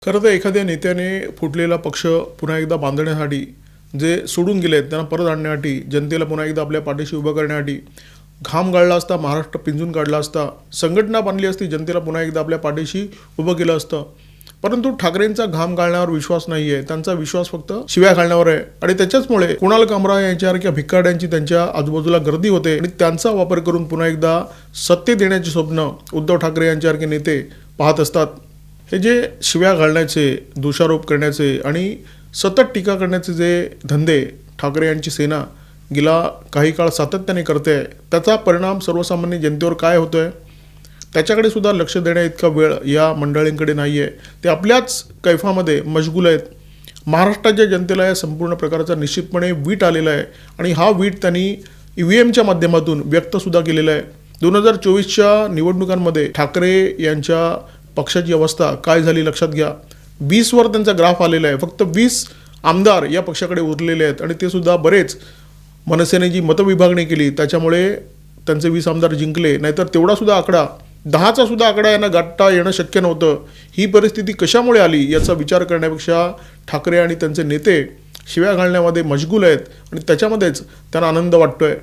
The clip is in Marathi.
खरं तर एखाद्या नेत्याने फुटलेला पक्ष पुन्हा एकदा बांधण्यासाठी जे सोडून गेलेत त्यांना परत आणण्यासाठी जनतेला पुन्हा एकदा आपल्या पाठीशी उभं करण्यासाठी घाम गाळला असता, महाराष्ट्र पिंजून काढला असता, संघटना बांधली असती, जनतेला पुन्हा एकदा आपल्या पाठीशी उभं केलं असतं. परंतु ठाकरेंचा घाम गाळण्यावर विश्वास नाही आहे. त्यांचा विश्वास फक्त शिव्या घालण्यावर आहे आणि त्याच्याचमुळे कुणाल कामरा यांच्यासारख्या भिकारड्यांची त्यांच्या आजूबाजूला गर्दी होते आणि त्यांचा वापर करून पुन्हा एकदा सत्ते देण्याचे स्वप्न उद्धव ठाकरे यांच्यासारखे नेते पाहत असतात. हे जे शिव्या घालण्याचे, दोषारोप करण्याचे आणि सतत टीका करण्याचे जे धंदे ठाकरे यांची सेना गेला काही काळ सातत्याने करते आहे, त्याचा परिणाम सर्वसामान्य जनतेवर काय होतो आहे त्याच्याकडे सुद्धा लक्ष देण्या इतका वेळ या मंडळींकडे नाही आहे. ते आपल्याच कैफामध्ये मशगूल आहेत. महाराष्ट्राच्या जनतेला या संपूर्ण प्रकारचा निश्चितपणे वीट आलेला आहे आणि हा वीट त्यांनी EVMच्या माध्यमातून व्यक्तसुद्धा केलेला आहे. 2024च्या निवडणुकांमध्ये ठाकरे यांच्या पक्षाची अवस्था काय झाली लक्षात घ्या. 20वर त्यांचा ग्राफ आलेला आहे. फक्त 20 आमदार या पक्षाकडे उरलेले आहेत आणि ते सुद्धा बरेच मनसेने जी मतविभागणी केली त्याच्यामुळे त्यांचे 20 आमदार जिंकले. नाहीतर तेवढा सुद्धा आकडा, 10चा सुद्धा आकडा यांना गाठता येणं शक्य नव्हतं. ही परिस्थिती कशामुळे आली याचा विचार करण्यापेक्षा ठाकरे आणि त्यांचे नेते शिव्या घालण्यामध्ये मशगूल आहेत आणि त्याच्यामध्येच त्यांना आनंद वाटतोय.